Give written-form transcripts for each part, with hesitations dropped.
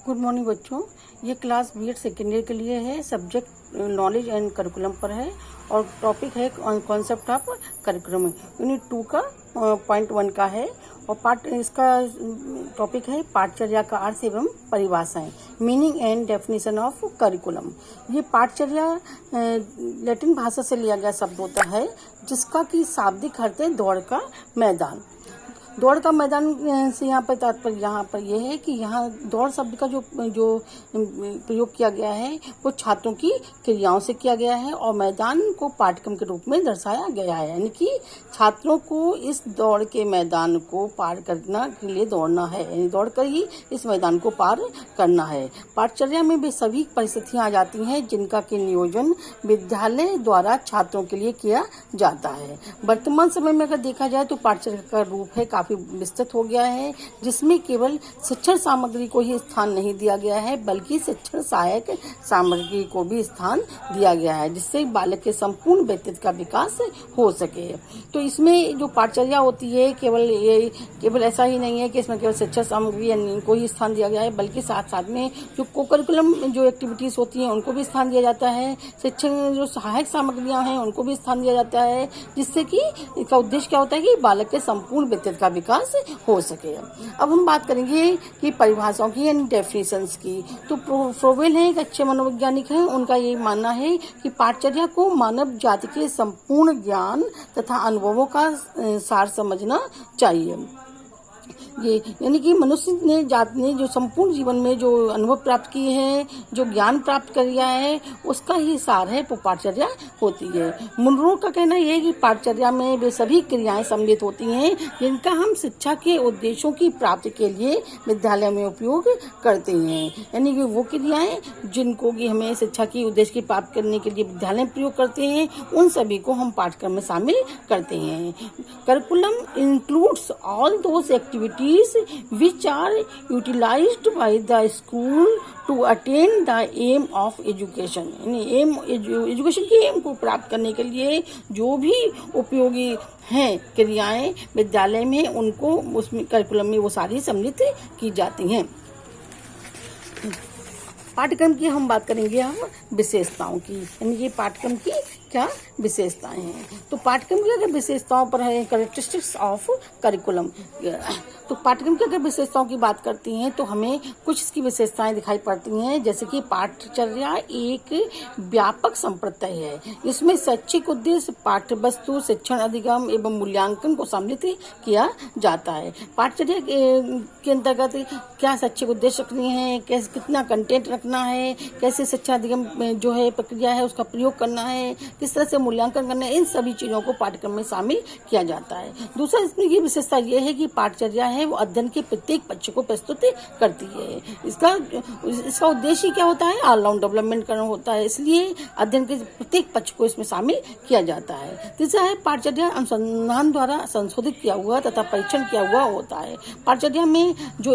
Good morning बच्चों। ये class BEd second year के लिए है। सब्जेक्ट नॉलेज एंड करिकुलम पर है और टॉपिक है कॉन्सेप्ट ऑफ करिकुलम। यूनिट 2 का पॉइंट 1 का है और पार्ट इसका टॉपिक है पाठचर्या का अर्थ एवं परिभाषाएं, meaning and definition of curriculum. ये पाठचर्या लैटिन भाषा से लिया गया शब्द होता है जिसका कि शाब्दिक अर्थ है दौड़ का मैदान। दौड़ का मैदान से यहाँ पर तात्पर्य यहाँ पर यह है कि यहाँ दौड़ शब्द का जो प्रयोग किया गया है वो छात्रों की क्रियाओं से किया गया है और मैदान को पाठ्यक्रम के रूप में दर्शाया गया है, यानी कि छात्रों को इस दौड़ के मैदान को पार करना के लिए दौड़ना है, यानी दौड़ कर ही इस मैदान को पार करना है। पाठचर्या में वे सभी परिस्थितियाँ आ जाती हैं जिनका कि नियोजन विद्यालय द्वारा छात्रों के लिए किया जाता है। वर्तमान समय में अगर देखा जाए तो पाठचर्या का रूप है काफी विस्तृत हो गया है, जिसमें केवल शिक्षण सामग्री को ही स्थान नहीं दिया गया है बल्कि शिक्षण सहायक सामग्री को भी स्थान दिया गया है, जिससे बालक के संपूर्ण व्यक्तित्व का विकास हो सके। तो इसमें जो पाठचर्या होती है केवल ऐसा ही नहीं है कि इसमें केवल शिक्षण सामग्री को ही स्थान दिया गया है, बल्कि साथ साथ में जो को-करिकुलम जो एक्टिविटीज होती हैं उनको भी स्थान दिया जाता है। शिक्षण जो सहायक सामग्रियां हैं उनको भी स्थान दिया जाता है, जिससे कि इसका उद्देश्य क्या होता है कि बालक के संपूर्ण व्यक्तित्व का विकास हो सके। अब हम बात करेंगे कि परिभाषाओं की यानी डेफिनेशंस की। तो फ्रोवेल है एक अच्छे मनोवैज्ञानिक हैं, उनका ये मानना है कि पाठचर्या को मानव जाति के संपूर्ण ज्ञान तथा अनुभवों का सार समझना चाहिए। ये यानी कि मनुष्य ने जो संपूर्ण जीवन में जो अनुभव प्राप्त किए हैं, जो ज्ञान प्राप्त कर लिया है, उसका ही सार है वो पाठचर्या होती है। मुनरो का कहना यह है कि पाठचर्या में वे सभी क्रियाएं सम्मिलित होती हैं जिनका हम शिक्षा के उद्देश्यों की प्राप्ति के लिए विद्यालय में उपयोग करते हैं, यानी कि वो क्रियाएं जिनको कि हमें शिक्षा की उद्देश्य की प्राप्त करने के लिए विद्यालय में प्रयोग करते हैं, उन सभी को हम पाठ्यक्रम में शामिल करते हैं। Curriculum includes all those activities which are utilized by the school to attain the aim of education। Education के एम को प्राप्त करने के लिए जो भी उपयोगी हैं क्रियाएं विद्यालय में, उनको उसमें करिकुलम में वो सारी सम्मिलित की जाती हैं। पाठ्यक्रम की हम बात करेंगे हम विशेषताओं की, यानी ये पाठ्यक्रम की क्या विशेषताएं हैं। तो पाठ्यक्रम की अगर विशेषताओं पर है कैरेक्टरिस्टिक्स ऑफ करिकुलम, तो पाठ्यक्रम की अगर विशेषताओं की बात करती हैं तो हमें कुछ इसकी विशेषताएं दिखाई पड़ती हैं, जैसे कि पाठचर्या एक व्यापक संप्रदाय है। इसमें शैक्षिक उद्देश्य, पाठ्य वस्तु, शिक्षण अधिगम एवं मूल्यांकन को सम्मिलित किया जाता है। पाठचर्या के अंतर्गत क्या शैक्षिक उद्देश्य रखने हैं, कैसे कितना कंटेंट रखना है, कैसे शिक्षा अधिगम जो है प्रक्रिया है उसका प्रयोग करना है, किस तरह से मूल्यांकन करना है, इन सभी चीजों को पाठ्यक्रम में शामिल किया जाता है। दूसरा इसमें ये विशेषता ये है कि पाठचर्या है वो अध्ययन के प्रत्येक पक्ष को प्रस्तुत करती है। इसका उद्देश्य क्या होता है, ऑलराउंड डेवलपमेंट करना होता है, इसलिए अध्ययन के प्रत्येक पक्ष को इसमें शामिल किया जाता है। तीसरा है पाठचर्या अनुसंधान द्वारा संशोधित किया हुआ तथा परीक्षण किया हुआ होता है। पाठचर्या में जो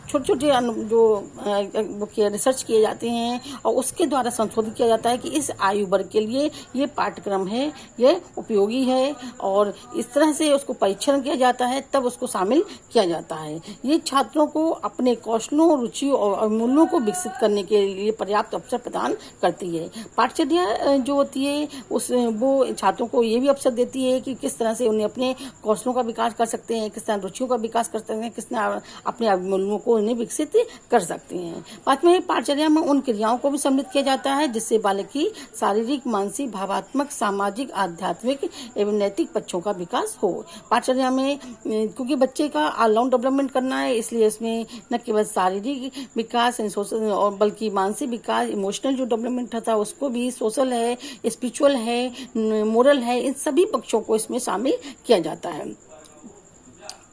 छोटे-छोटे जो रिसर्च किए जाते हैं और उसके द्वारा संशोधित किया जाता है कि इस आयु वर्ग के लिए ये पाठ्यक्रम है, ये उपयोगी है, और इस तरह से उसको परीक्षण किया जाता है, तब उसको शामिल किया जाता है। ये छात्रों को अपने कौशलों, रुचियों और मूल्यों को विकसित करने के लिए पर्याप्त अवसर प्रदान करती है। पाठचर्या जो होती है वो छात्रों को ये भी अवसर देती है कि किस तरह से उन्हें अपने कौशलों का विकास कर सकते हैं, किस तरह रुचियों का विकास कर सकते हैं, किस तरह अपने मूल्यों को उन्हें विकसित कर सकते हैं। पांचवें, पाठचर्या में उन क्रियाओं को भी सम्मिलित किया जाता है जिससे बालक की शारीरिक, मानसिक, भावात्मक, सामाजिक, आध्यात्मिक एवं नैतिक पक्षों का विकास हो। पाठचर्या में क्योंकि बच्चे का ऑलराउंड डेवलपमेंट करना है, इसलिए इसमें न केवल शारीरिक विकास और बल्कि मानसिक विकास, इमोशनल जो डेवलपमेंट था उसको भी, सोशल है, स्पिरिचुअल है, मोरल है, इन सभी पक्षों को इसमें शामिल किया जाता है।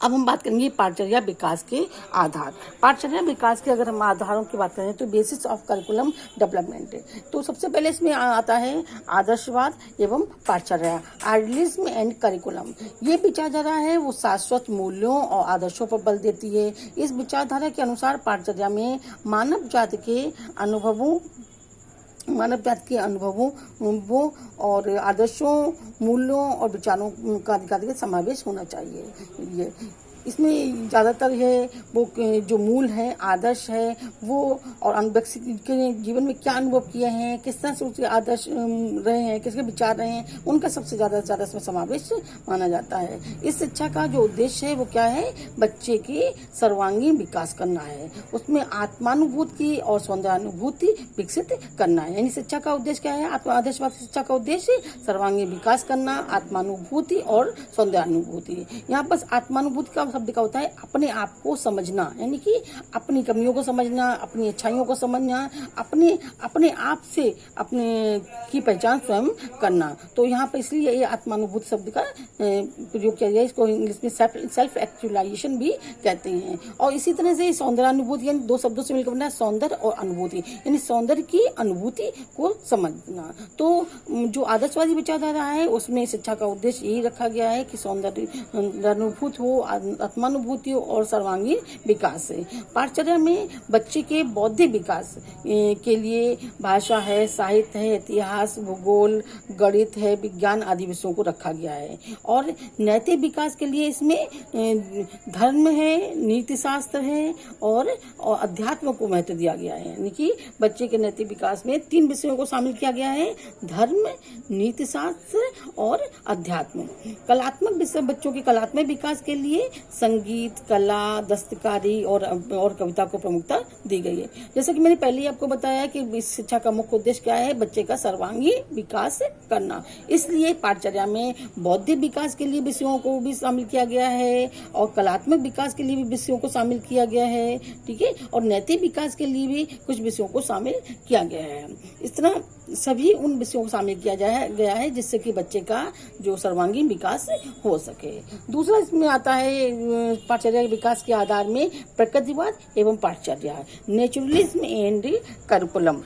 अब हम बात करेंगे पाठचर्या विकास के आधार। पाठचर्या विकास के अगर हम आधारों की बात करें तो बेसिस ऑफ करिकुलम डेवलपमेंट, तो सबसे पहले इसमें आता है आदर्शवाद एवं पाठचर्या, आइडियलिज्म एंड करिकुलम। ये विचारधारा है वो शाश्वत मूल्यों और आदर्शों पर बल देती है। इस विचारधारा के अनुसार पाठचर्या में मानव जाति के अनुभवों वो और आदर्शों, मूल्यों और विचारों का अधिकार का समावेश होना चाहिए। इसमें ज़्यादातर है वो जो मूल है, आदर्श है वो, और व्यक्ति के जीवन में क्या अनुभव किए हैं, किस तरह से उसके आदर्श रहे हैं, किसके विचार रहे हैं, उनका सबसे ज़्यादा इसमें समावेश माना जाता है। इस शिक्षा का जो उद्देश्य है वो क्या है, बच्चे के सर्वांगीण विकास करना है, उसमें आत्मानुभूति और सौंदर्यानुभूति विकसित करना है। यानी शिक्षा का उद्देश्य क्या है, आदर्शवाद शिक्षा का उद्देश्य सर्वांगीण विकास करना, आत्मानुभूति और सौंदर्यानुभूति। यहाँ बस आत्मानुभूति का शब्द का होता है अपने आप को समझना, यानी कि अपनी कमियों को समझना, अपनी अच्छाइयों को समझना, अपने आप से अपने की पहचान स्वयं करना। तो यहाँ पर इसलिए ये आत्मानुभूति शब्द का प्रयोग किया गया, इसको इंग्लिश में सेल्फ एक्चुअलाइजेशन भी कहते हैं। और इसी तरह से सौंदर्यानुभूति यानी दो शब्दों से मिलकर बना है सौंदर्य और अनुभूति, यानी सौंदर्य की अनुभूति को समझना। तो जो आदर्शवादी विचारधारा है उसमें शिक्षा का उद्देश्य यही रखा गया है कि सौंदर्यानुभूति हो, आत्मानुभूति हो और सर्वांगीण विकास है। पाठचर्या में बच्चे के बौद्धिक विकास के लिए भाषा है, साहित्य है, इतिहास, भूगोल, गणित है, विज्ञान आदि विषयों को रखा गया है। और नैतिक विकास के लिए इसमें धर्म है, नीति शास्त्र है और अध्यात्म को महत्व दिया गया है। यानी कि बच्चे के नैतिक विकास में 3 विषयों को शामिल किया गया है, धर्म, नीति शास्त्र और अध्यात्म। कलात्मक विषय, बच्चों के कलात्मक विकास के लिए संगीत, कला, दस्तकारी और कविता को प्रमुखता दी गई है। जैसे कि मैंने पहले ही आपको बताया कि इस शिक्षा का मुख्य उद्देश्य क्या है, बच्चे का सर्वांगीण विकास करना। इसलिए पाठचर्या में बौद्धिक विकास के लिए विषयों को भी शामिल किया गया है और कलात्मक विकास के लिए भी विषयों को शामिल किया गया है, ठीक है, और नैतिक विकास के लिए भी कुछ विषयों को शामिल किया गया है। इस तरह सभी उन विषयों को शामिल किया गया है जिससे कि बच्चे का जो सर्वांगीण विकास हो सके। दूसरा इसमें आता है पाठचर्या के विकास के आधार में प्रकृतिवाद एवं पाठचर्या, नेचुरलिज्म एंड करिकुलम।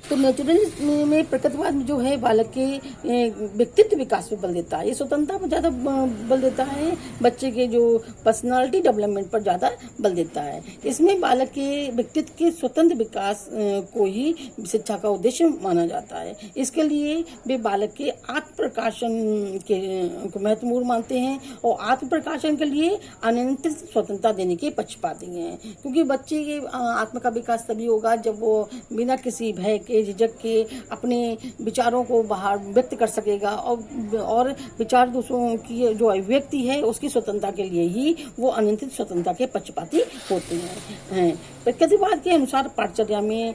तो नेचुरलिज्म में प्रकृतिवाद जो है बालक के व्यक्तित्व विकास पे बल देता है, ये स्वतंत्रता पर ज़्यादा बल देता है, बच्चे के जो पर्सनालिटी डेवलपमेंट पर ज़्यादा बल देता है। इसमें बालक के व्यक्तित्व के स्वतंत्र विकास को ही शिक्षा का उद्देश्य माना जाता है। इसके लिए वे बालक के आत्म प्रकाशन के महत्वपूर्ण मानते हैं और आत्म प्रकाशन के लिए अनियंत्रित स्वतंत्रता देने के पक्षपाती हैं, क्योंकि बच्चे के आत्म का विकास तभी होगा जब वो बिना किसी भय के, झिझक के अपने विचारों को बाहर व्यक्त कर सकेगा और विचार दूसरों की जो अभिव्यक्ति है उसकी स्वतंत्रता के लिए ही वो अनियंत्रित स्वतंत्रता के पक्षपाती होते हैं। प्रकृतिवाद के अनुसार पाठचर्या में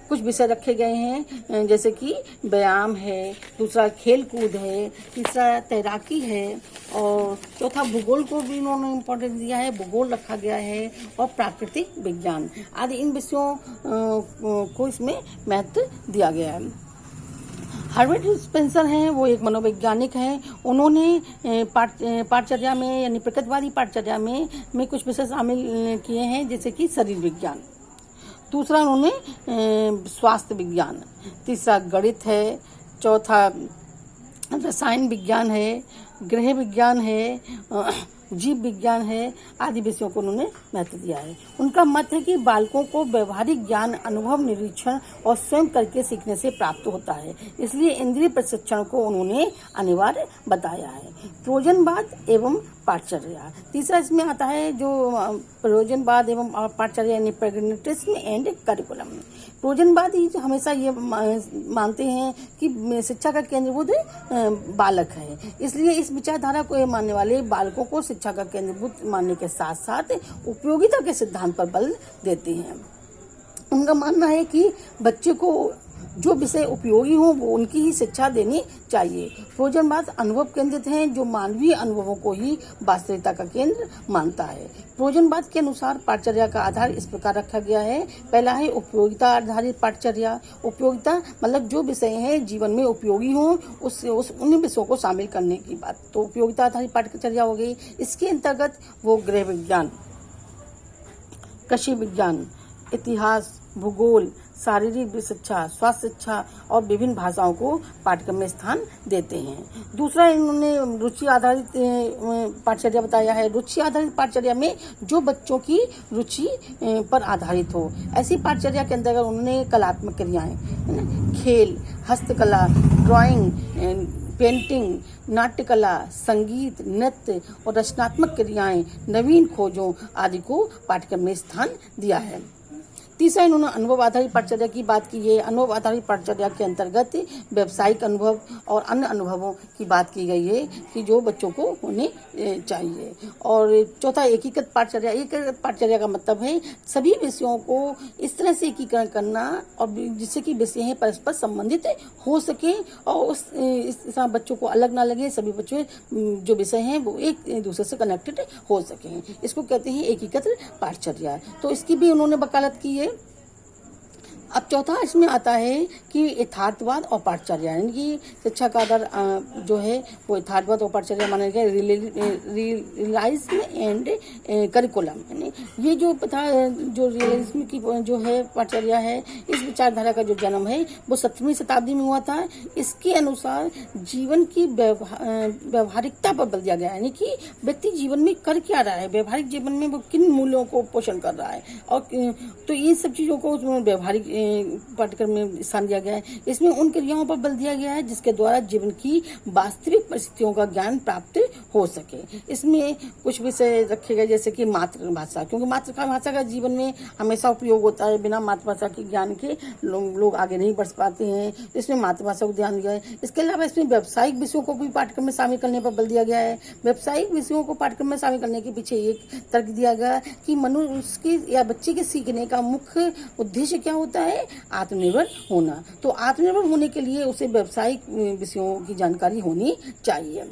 कुछ विषय रखे गए हैं, जैसे कि व्यायाम है, दूसरा खेल कूद है, तीसरा तैराकी है और चौथा भूगोल को भी इन्होंने इम्पोर्टेंस दिया है, भूगोल रखा गया है और प्राकृतिक विज्ञान आदि इन विषयों को इसमें महत्व दिया गया है। हर्बर्ट स्पेंसर हैं, वो एक मनोवैज्ञानिक हैं, उन्होंने पाठचर्या में यानी प्रकृतिवादी पाठचर्या में कुछ विषय शामिल किए हैं, जैसे कि शरीर विज्ञान, दूसरा उन्होंने स्वास्थ्य विज्ञान, तीसरा गणित है, चौथा रसायन विज्ञान है, गृह विज्ञान है, जीव विज्ञान है आदि विषयों को उन्होंने महत्व दिया है। उनका मत है कि बालकों को व्यवहारिक ज्ञान अनुभव, निरीक्षण और स्वयं करके सीखने से प्राप्त होता है, इसलिए इंद्रिय प्रशिक्षण को उन्होंने अनिवार्य बताया है। प्रयोजनवाद एवं पाठचर्या, तीसरा इसमें आता है जो प्रयोजनवाद एवं पाठचर्या यानी प्रैग्मेटिज्म एंड करिकुलम। प्रयोजनवादी हमेशा ये मानते हैं कि शिक्षा का केंद्रभूत बालक है, इसलिए इस विचारधारा को मानने वाले बालकों को शिक्षा का केंद्रभूत मानने के साथ साथ उपयोगिता के सिद्धांत पर बल देते हैं। उनका मानना है कि बच्चे को जो विषय उपयोगी हो वो उनकी ही शिक्षा देनी चाहिए। प्रयोजनवाद अनुभव केंद्रित हैं, जो मानवीय अनुभवों को ही वास्तविकता का केंद्र मानता है। प्रयोजनवाद के अनुसार पाठचर्या का आधार इस प्रकार रखा गया है। पहला है उपयोगिता आधारित पाठचर्या। उपयोगिता मतलब जो विषय हैं जीवन में उपयोगी हों उन विषयों को शामिल करने की बात, तो उपयोगिता आधारित पाठचर्या हो गई। इसके अंतर्गत वो गृह विज्ञान, कृषि विज्ञान, इतिहास, भूगोल, शारीरिक शिक्षा, स्वास्थ्य शिक्षा और विभिन्न भाषाओं को पाठ्यक्रम में स्थान देते हैं। दूसरा इन्होंने रुचि आधारित पाठचर्या बताया है। रुचि आधारित पाठचर्या में जो बच्चों की रुचि पर आधारित हो, ऐसी पाठचर्या के अंतर्गत उन्होंने कलात्मक क्रियाएं, खेल, हस्तकला, ड्राइंग, पेंटिंग, नाट्यकला, संगीत, नृत्य और रचनात्मक क्रियाएं, नवीन खोजों आदि को पाठ्यक्रम में स्थान दिया है। तीसरा, इन्होंने अनुभव आधारित पाठचर्या की बात की है। अनुभव आधारित पाठचर्या के अंतर्गत व्यावसायिक अनुभव और अन्य अनुभवों की बात की गई है कि जो बच्चों को होने चाहिए। और चौथा, एकीकृत पाठचर्या। एकीकृत पाठचर्या का मतलब है सभी विषयों को इस तरह से एकीकरण करना और जिससे कि विषय हैं परस्पर संबंधित हो सके और इस तरह बच्चों को अलग ना लगे, सभी बच्चों जो विषय हैं वो एक दूसरे से कनेक्टेड हो सकें। इसको कहते हैं एकीकृत पाठचर्या। तो इसकी भी उन्होंने वकालत की है। अब चौथा इसमें आता है कि यथार्थवाद और पाठचर्या, यानी कि शिक्षा का आधार जो है वो यथार्थवाद और पाठचर्या माना गया। रियलिज्म एंड करिकुलम, यानी ये जो जो रियलिज्म की जो है पाठचर्या है, इस विचारधारा का जो जन्म है वो 17वीं शताब्दी में हुआ था। इसके अनुसार जीवन की व्यवहारिकता पर बल दिया गया, यानी कि व्यक्ति जीवन में कर क्या रहा है, व्यवहारिक जीवन में वो किन मूल्यों को पोषण कर रहा है, और तो इन सब चीज़ों को व्यवहारिक पाठ्यक्रम में स्थान दिया गया है। इसमें उन क्रियाओं पर बल दिया गया है जिसके द्वारा जीवन की वास्तविक परिस्थितियों का ज्ञान प्राप्त हो सके। इसमें कुछ विषय रखे गए जैसे कि मातृभाषा, क्योंकि मातृभाषा का जीवन में हमेशा उपयोग होता है। बिना मातृभाषा के ज्ञान के लोग आगे नहीं बढ़ पाते हैं, इसमें मातृभाषा को ध्यान दिया है। इसके अलावा इसमें व्यावसायिक विषयों को भी पाठ्यक्रम में शामिल करने पर बल दिया गया है। व्यावसायिक विषयों को पाठ्यक्रम में शामिल करने के पीछे एक तर्क दिया गया कि मनुष्य की या बच्चे के सीखने का मुख्य उद्देश्य क्या होता है, आत्मनिर्भर होना। तो आत्मनिर्भर होने के लिए उसे व्यावसायिक विषयों की जानकारी होनी चाहिए।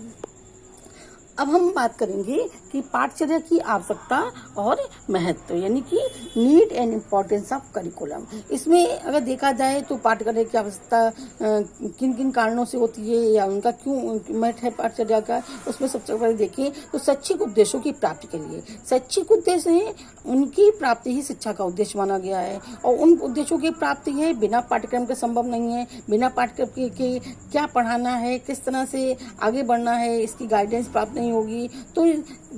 अब हम बात करेंगे कि पाठचर्या की आवश्यकता और महत्व, यानी कि need and importance of curriculum. इसमें अगर देखा जाए तो पाठचर्या की आवश्यकता किन किन कारणों से होती है या उनका क्यों महत्व है पाठचर्या का, उसमें सबसे पहले देखें तो शैक्षिक उद्देश्यों की प्राप्ति के लिए। शैक्षिक उद्देश्य है उनकी प्राप्ति ही शिक्षा का उद्देश्य माना गया है, और उन उद्देश्यों की प्राप्ति है बिना पाठ्यक्रम के संभव नहीं है। बिना पाठ्यक्रम के क्या पढ़ाना है, किस तरह से आगे बढ़ना है, इसकी गाइडेंस प्राप्त नहीं होगी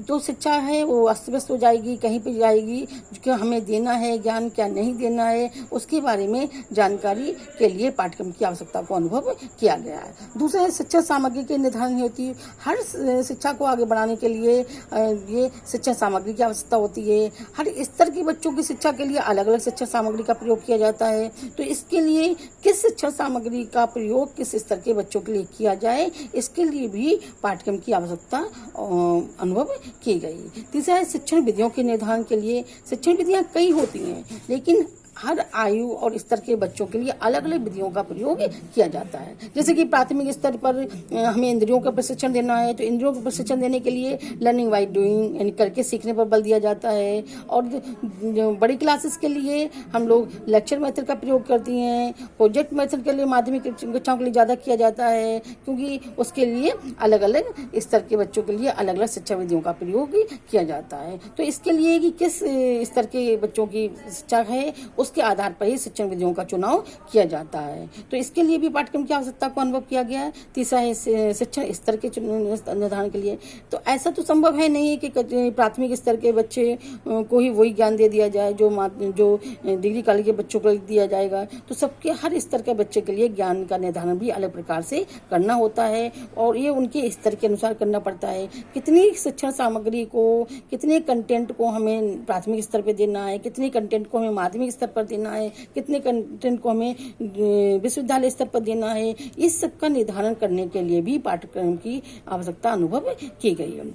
तो शिक्षा है वो अस्त व्यस्त हो जाएगी, कहीं पे जाएगी। क्या हमें देना है ज्ञान, क्या नहीं देना है, उसके बारे में जानकारी के लिए पाठ्यक्रम की आवश्यकता को अनुभव किया गया है। दूसरा है शिक्षा सामग्री के निर्धारण होती है। हर शिक्षा को आगे बढ़ाने के लिए ये शिक्षा सामग्री की आवश्यकता होती है। हर स्तर के बच्चों की शिक्षा के लिए अलग अलग शिक्षा सामग्री का प्रयोग किया जाता है। तो इसके लिए किस शिक्षा सामग्री का प्रयोग किस स्तर के बच्चों के लिए किया जाए, इसके लिए भी पाठ्यक्रम की आवश्यकता अनुभव की गई। तीसरा है शिक्षण विधियों के निर्धारण के लिए। शिक्षण विधियां कई होती हैं, लेकिन हर आयु और स्तर के बच्चों के लिए अलग अलग विधियों का प्रयोग किया जाता है। जैसे कि प्राथमिक स्तर पर हमें इंद्रियों का प्रशिक्षण देना है, तो इंद्रियों का प्रशिक्षण देने के लिए लर्निंग बाय डूइंग, यानी करके सीखने पर बल दिया जाता है। और जो बड़ी क्लासेस के लिए हम लोग लेक्चर मेथड का प्रयोग करती हैं। प्रोजेक्ट मेथड के लिए माध्यमिक कक्षाओं के लिए ज़्यादा किया जाता है, क्योंकि उसके लिए अलग अलग स्तर के बच्चों के लिए अलग अलग शिक्षा विधियों का प्रयोग किया जाता है। तो इसके लिए कि किस स्तर के बच्चों की शिक्षा है उसके आधार पर ही शिक्षण विधियों का चुनाव किया जाता है। तो इसके लिए भी पाठ्यक्रम की आवश्यकता को अनुभव किया गया है। तीसरा है शिक्षण स्तर के निर्धारण के लिए। तो ऐसा तो संभव है नहीं कि प्राथमिक स्तर के बच्चे को ही वही ज्ञान दे दिया जाए जो डिग्री कॉलेज के बच्चों को दिया जाएगा। तो सबके हर स्तर के बच्चे के लिए ज्ञान का निर्धारण भी अलग प्रकार से करना होता है, और ये उनके स्तर के अनुसार करना पड़ता है। कितनी शिक्षण सामग्री को, कितने कंटेंट को हमें प्राथमिक स्तर पर देना है, कितने कंटेंट को हमें माध्यमिक स्तर पर देना है, कितने कंटेंट को हमें विश्वविद्यालय स्तर पर देना है, इस सब का निर्धारण करने के लिए भी पाठ्यक्रम की आवश्यकता अनुभव की गई है।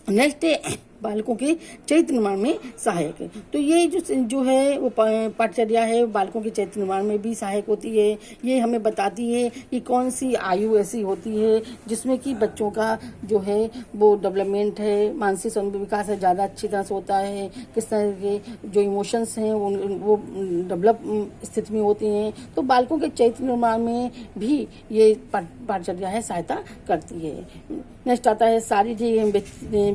नेक्स्ट बालकों के चरित्र निर्माण में सहायक है। तो ये जो है वो पाठचर्या है वो बालकों के चरित्र निर्माण में भी सहायक होती है। ये हमें बताती है कि कौन सी आयु ऐसी होती है जिसमें कि बच्चों का जो है वो डेवलपमेंट है, मानसिक विकास है ज़्यादा अच्छी तरह से होता है, किस तरह के जो इमोशंस हैं वो डेवलप स्थिति में होती हैं। तो बालकों के चरित्र निर्माण में भी ये पाठचर्या है सहायता करती है। नेक्स्ट आता है शारीरिक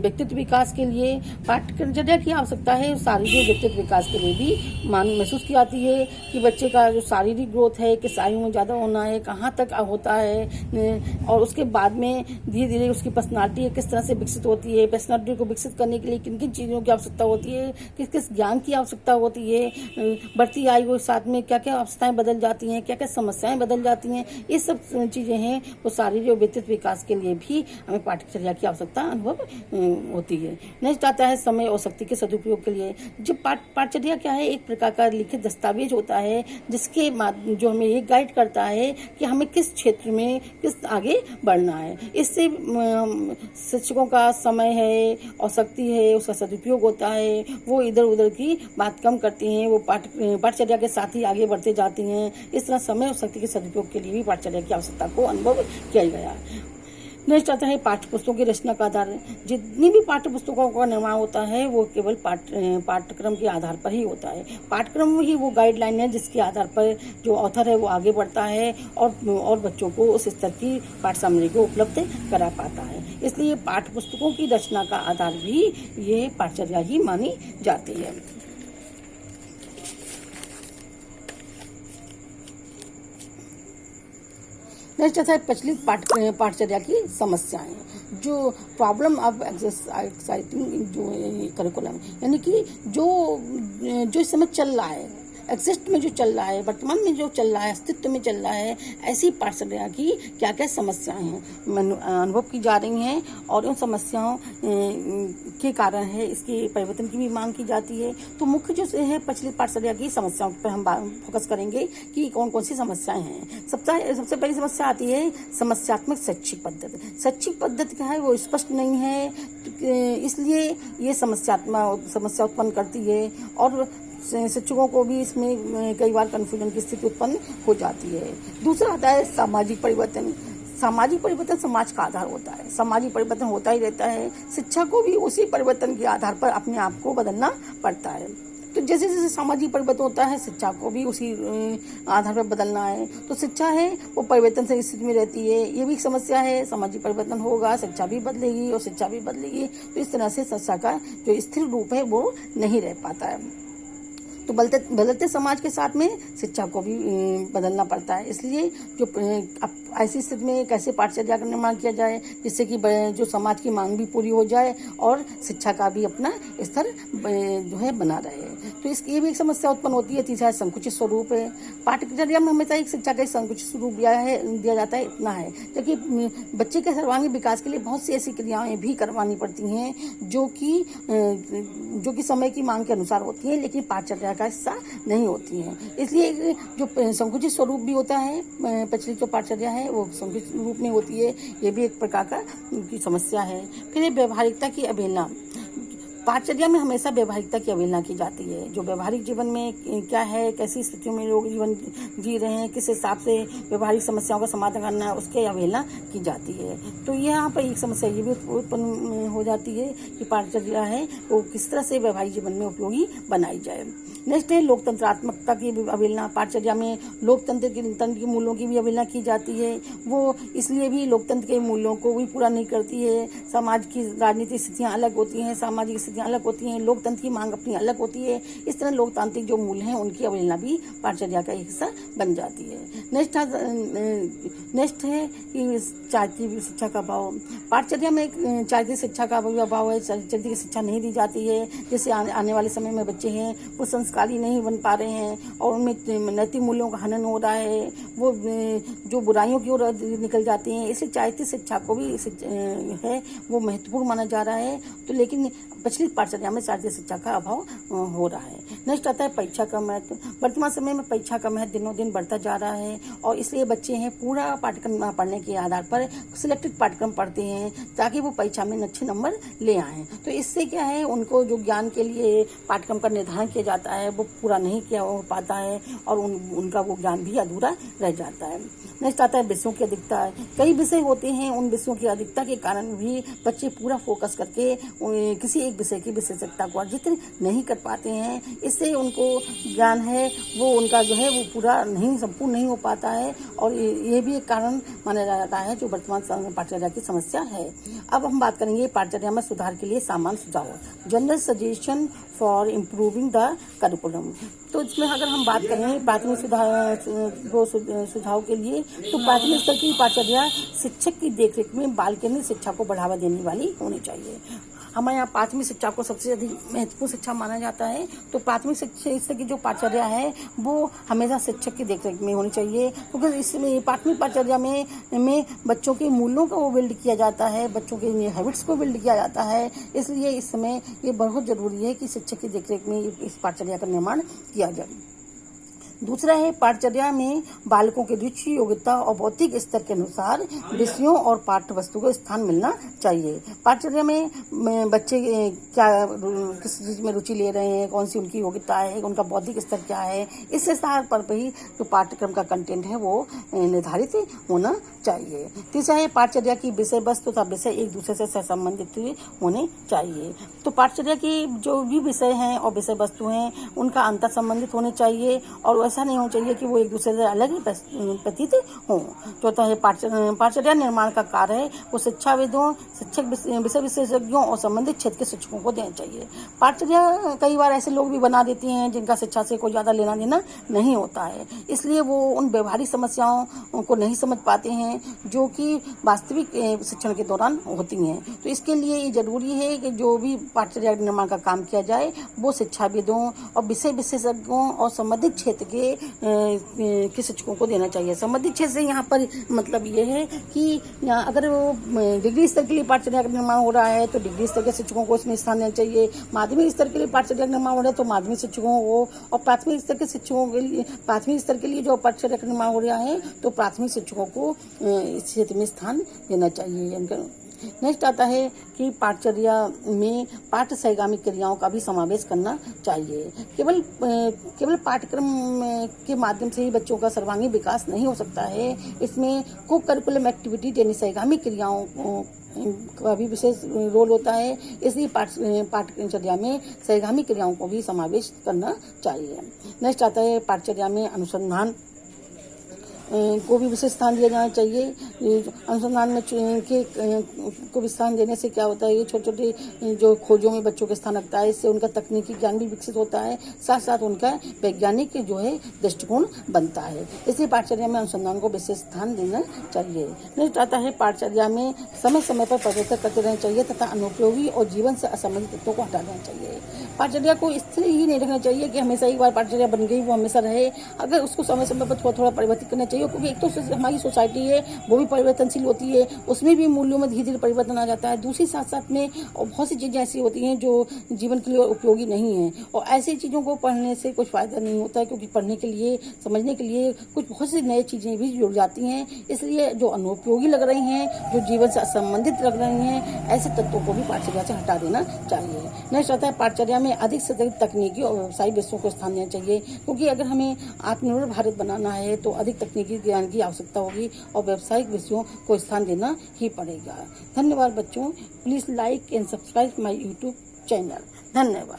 व्यक्तित्व विकास के लिए लिए पाठ्यचर्या की आवश्यकता है शारीरिक व्यक्तित्व विकास के लिए भी महसूस की जाती है कि बच्चे का जो शारीरिक ग्रोथ है किस आयु में ज़्यादा होना है, कहाँ तक होता है, और उसके बाद में धीरे धीरे उसकी पर्सनालिटी किस तरह से विकसित होती है। पर्सनालिटी को विकसित करने के लिए किन किन चीज़ों की आवश्यकता होती है, किस किस ज्ञान की आवश्यकता होती है, बढ़ती आयु के साथ में क्या क्या अवस्थाएं बदल जाती हैं, क्या क्या समस्याएं बदल जाती हैं, ये सब चीज़ें हैं वो शारीरिक और व्यक्तित्व विकास के लिए भी हमें पाठ्यचर्या की आवश्यकता अनुभव होती है। नेक्स्ट आता है समय और शक्ति के सदुपयोग के लिए। जो पाठ्यचर्या क्या है, एक प्रकार का लिखित दस्तावेज होता है जिसके जो हमें ये गाइड करता है कि हमें किस क्षेत्र में किस आगे बढ़ना है। इससे शिक्षकों का समय है और शक्ति है उसका सदुपयोग होता है, वो इधर उधर की बात कम करती हैं, वो पाठ्यचर्या के साथ ही आगे बढ़ते जाती हैं। इस तरह समय और शक्ति के सदुपयोग के लिए भी पाठ्यचर्या की आवश्यकता को अनुभव किया गया। नेक्स्ट आता है पाठ्य पुस्तकों की रचना का आधार। जितनी भी पाठ्य पुस्तकों का निर्माण होता है वो केवल पाठ्यक्रम के आधार पर ही होता है। पाठ्यक्रम ही वो गाइडलाइन है जिसके आधार पर जो ऑथर है वो आगे बढ़ता है और बच्चों को उस स्तर की पाठ्य सामग्री को उपलब्ध करा पाता है। इसलिए पाठ्य पुस्तकों की रचना का आधार भी ये पाठ्यचर्या ही मानी जाती है। नेक्स्ट आता है प्रचलित पाठ्यचर्या की समस्याएं। जो प्रॉब्लम ऑफ एक्साइटिंग जो करिकुलम, यानी कि जो इस समय चल रहा है, एग्जिस्ट में जो चल रहा है, वर्तमान में जो चल रहा है, अस्तित्व में चल रहा है, ऐसी पाठ्यचर्या की क्या क्या समस्याएं हैं अनुभव की जा रही हैं और उन समस्याओं के कारण है इसके परिवर्तन की भी मांग की जाती है। तो मुख्य जो है प्रचलित पाठ्यचर्या की समस्याओं पर हम फोकस करेंगे कि कौन कौन सी समस्याएं हैं। सबसे पहली समस्या आती है समस्यात्मक शैक्षिक पद्धति। शैक्षिक पद्धति क्या है वो स्पष्ट नहीं है, इसलिए ये समस्या उत्पन्न करती है और शिक्षकों को भी इसमें कई बार कन्फ्यूजन की स्थिति उत्पन्न हो जाती है। दूसरा आता है सामाजिक परिवर्तन। सामाजिक परिवर्तन समाज का आधार होता है, सामाजिक परिवर्तन होता ही रहता है। शिक्षा को भी उसी परिवर्तन के आधार पर अपने आप को बदलना पड़ता है। तो जैसे जैसे सामाजिक परिवर्तन होता है शिक्षा को भी उसी आधार पर बदलना है। तो शिक्षा है वो परिवर्तन से स्थिति में रहती है, ये भी एक समस्या है। सामाजिक परिवर्तन होगा, शिक्षा भी बदलेगी और शिक्षा भी बदलेगी, तो इस तरह से शिक्षा का जो स्थिर रूप है वो नहीं रह पाता है। तो बदलते समाज के साथ में शिक्षा को भी बदलना पड़ता है। इसलिए जो ऐसी स्थिति में कैसे पाठ्यचर्या का निर्माण किया जाए जिससे कि जो समाज की मांग भी पूरी हो जाए और शिक्षा का भी अपना स्तर जो है बना रहे। तो ये भी एक समस्या उत्पन्न होती है। तीसरा संकुचित स्वरूप है। पाठ्यचर्या में हमेशा एक शिक्षा का संकुचित स्वरूप दिया जाता है, इतना है, क्योंकि बच्चे के सर्वांगीण विकास के लिए बहुत सी ऐसी क्रियाएं भी करवानी पड़ती हैं जो कि समय की मांग के अनुसार होती हैं, लेकिन पाठ्यचर्या का हिस्सा नहीं होती हैं। इसलिए जो संकुचित स्वरूप भी होता है, प्रचलित जो पाठ्यचर्या है वो संकुचित रूप में होती है, ये भी एक प्रकार का की समस्या है। फिर व्यवहारिकता की अवहेलना। पाठ्यचर्या में हमेशा व्यवहारिकता की अवहेलना की जाती है। जो व्यवहारिक जीवन में क्या है, कैसी स्थितियों में लोग जीवन जी रहे हैं, किस हिसाब से व्यवहारिक समस्याओं का समाधान करना है, उसकी अवहेलना की जाती है। तो यहाँ पर एक समस्या ये भी उत्पन्न हो जाती है कि पाठ्यचर्या है वो किस तरह से व्यवहारिक जीवन में उपयोगी बनाई जाए। नेक्स्ट है लोकतंत्रात्मकता की अवहेलना। पाठ्यचर्या में लोकतंत्र के मूल्यों की भी अवहेलना की जाती है। वो इसलिए भी लोकतंत्र के मूल्यों को भी पूरा नहीं करती है। समाज की राजनीतिक स्थितियाँ अलग होती हैं, सामाजिक स्थितियाँ अलग होती हैं, लोकतंत्र की मांग अपनी अलग होती है। इस तरह लोकतांत्रिक जो मूल्य हैं उनकी अवहेलना भी पाठ्यचर्या का एक हिस्सा बन जाती है। नेक्स्ट है कि चारित्रिक शिक्षा का अभाव। पाठ्यचर्या में चारित्रिक शिक्षा का अभाव है। चारित्रिक शिक्षा नहीं दी जाती है, जैसे आने वाले समय में बच्चे हैं वो संस्कारी नहीं बन पा रहे हैं और उनमें नैतिक मूल्यों का हनन हो रहा है, वो जो बुराइयों की ओर निकल जाती हैं। इसलिए चारित्रिक शिक्षा को भी है वो महत्वपूर्ण माना जा रहा है। तो लेकिन प्रचलित पाठ्यचर्या में चारित्रिक शिक्षा का अभाव हो रहा है। नेक्स्ट आता है परीक्षा का महत्व। वर्तमान समय में परीक्षा का महत्व दिनों दिन बढ़ता जा रहा है और इसलिए बच्चे हैं पूरा पाठ्यक्रम पढ़ने के आधार पर सिलेक्टेड पाठ्यक्रम पढ़ते हैं ताकि वो परीक्षा में अच्छे नंबर ले आएँ। तो इससे क्या है, उनको जो ज्ञान के लिए पाठ्यक्रम का निर्धारण किया जाता है वो पूरा नहीं किया हो पाता है और उनका वो ज्ञान भी अधूरा रह जाता है। नेक्स्ट आता है विषयों की अधिकता। कई विषय होते हैं, उन विषयों की अधिकता के कारण भी बच्चे पूरा फोकस करके किसी एक विषय की विशेषज्ञता को अर्जित नहीं कर पाते हैं। इससे उनको ज्ञान है वो उनका जो है वो पूरा नहीं संपूर्ण नहीं हो पाता है, और ये भी एक कारण माना जाता है जो वर्तमान पाठचर्या की समस्या है। अब हम बात करेंगे पाठचर्या में सुधार के लिए सामान्य सुझाव, general suggestion for improving the curriculum. तो इसमें अगर हम बात करें प्राथमिक सुझाव के लिए, तो प्राथमिक स्तर की पाठचर्या शिक्षक की देखरेख में बाल केंद्रित शिक्षा को बढ़ावा देने वाली होनी चाहिए। हमारे यहाँ प्राथमिक शिक्षा को सबसे अधिक महत्वपूर्ण शिक्षा माना जाता है, तो प्राथमिक शिक्षा की जो पाठचर्या है वो हमेशा शिक्षक की देखरेख में होनी चाहिए, क्योंकि इसमें प्राथमिक पाठचर्या में बच्चों के मूल्यों को बिल्ड किया जाता है, बच्चों के हैबिट्स को बिल्ड किया जाता है। इसलिए इस समय ये बहुत जरूरी है कि शिक्षक की देखरेख में इस पाठचर्या का निर्माण किया जाए। दूसरा है पाठचर्या में बालकों की रुचि, योग्यता और बौद्धिक स्तर के अनुसार विषयों और पाठ्य वस्तु को स्थान मिलना चाहिए। पाठचर्या में बच्चे क्या किस चीज में रुचि ले रहे हैं, कौन सी उनकी योग्यता है, उनका बौद्धिक स्तर क्या है, इस आधार पर ही जो पाठ्यक्रम का कंटेंट है वो निर्धारित होना चाहिए। तीसरा है पाठचर्या की विषय वस्तु तथा विषय एक दूसरे से सहसंबंधित होने चाहिए। तो पाठचर्या की जो भी विषय हैं और विषय वस्तु हैं उनका अंतर संबंधित होने चाहिए, और ऐसा नहीं होना चाहिए कि वो एक दूसरे से अलग ही प्रतीत हों। चौथा है पाठचर्या निर्माण का कार्य है वो शिक्षाविदों, शिक्षक, विषय विशेषज्ञों और संबंधित क्षेत्र के शिक्षकों को देना चाहिए। पाठचर्या कई बार ऐसे लोग भी बना देती हैं जिनका शिक्षा से कोई ज़्यादा लेना देना नहीं होता है, इसलिए वो उन व्यवहारिक समस्याओं को नहीं समझ पाते हैं जो कि वास्तविक शिक्षण के दौरान होती हैं। तो इसके लिए ये जरूरी है कि जो भी पाठचर्या निर्माण का काम किया जाए वो शिक्षाविदों और विषय विशेषज्ञों और संबंधित क्षेत्र के शिक्षकों को देना चाहिए। संबंधित क्षेत्र से यहाँ पर मतलब ये है कि अगर वो डिग्री स्तर के लिए पाठचर्या का निर्माण हो रहा है तो डिग्री स्तर के शिक्षकों को इसमें स्थान देना चाहिए, माध्यमिक स्तर के लिए पाठचर्या का निर्माण हो रहा है तो माध्यमिक शिक्षकों को, और प्राथमिक स्तर के शिक्षकों के लिए प्राथमिक स्तर के लिए जो पाठचर्या का निर्माण हो रहा है तो प्राथमिक शिक्षकों को इस क्षेत्र में स्थान देना चाहिए। नेक्स्ट आता है कि पाठचर्या में पाठ्य सहगामी क्रियाओं का भी समावेश करना चाहिए। केवल पाठ्यक्रम के माध्यम से ही बच्चों का सर्वांगीण विकास नहीं हो सकता है, इसमें को करिकुलम एक्टिविटी यानी सहगामी क्रियाओं का भी विशेष रोल होता है। इसलिए पाठचर्या में सहगामी क्रियाओं को भी समावेश करना चाहिए। नेक्स्ट आता है पाठचर्या में अनुसंधान को भी विशेष स्थान दिया जाना चाहिए। अनुसंधान में को भी स्थान देने से क्या होता है, ये छोटे छोटे जो खोजों में बच्चों का स्थान रखता है, इससे उनका तकनीकी ज्ञान भी विकसित होता है, साथ साथ उनका वैज्ञानिक जो है दृष्टिकोण बनता है। इसलिए पाठचर्या में अनुसंधान को विशेष स्थान देना चाहिए। नेक्स्ट आता है पाठचर्या में समय समय पर परिवर्तन करते रहना चाहिए तथा अनुपयोगी और जीवन से असंबंधित तत्वों को हटा देना चाहिए। पाठचर्या को इस तरह ही नहीं रखना चाहिए कि हमेशा एक बार पाठचर्या बन गई वो हमेशा रहे, अगर उसको समय समय पर थोड़ा थोड़ा परिवर्तित करना चाहिए, क्योंकि एक तो हमारी सोसाइटी है वो भी परिवर्तनशील होती है, उसमें भी मूल्यों में धीरे धीरे परिवर्तन आ जाता है। दूसरी साथ साथ में और बहुत सी चीज़ें ऐसी होती हैं जो जीवन के लिए उपयोगी नहीं है, और ऐसी चीज़ों को पढ़ने से कुछ फ़ायदा नहीं होता है, क्योंकि पढ़ने के लिए समझने के लिए कुछ बहुत सी नई चीज़ें भी जुड़ जाती हैं। इसलिए जो अनुपयोगी लग रही हैं, जो जीवन से असंबंधित लग रही हैं, ऐसे तत्वों को भी पाठचर्या से हटा देना चाहिए। नेक्स्ट आता है पाठचर्या में अधिक से अधिक तकनीकी और व्यवसायिक विषयों को स्थान देना चाहिए, क्योंकि अगर हमें आत्मनिर्भर भारत बनाना है तो अधिक तकनीकी ज्ञान की आवश्यकता होगी और व्यावसायिक विषयों को स्थान देना ही पड़ेगा। धन्यवाद बच्चों, please like and subscribe my YouTube channel. धन्यवाद।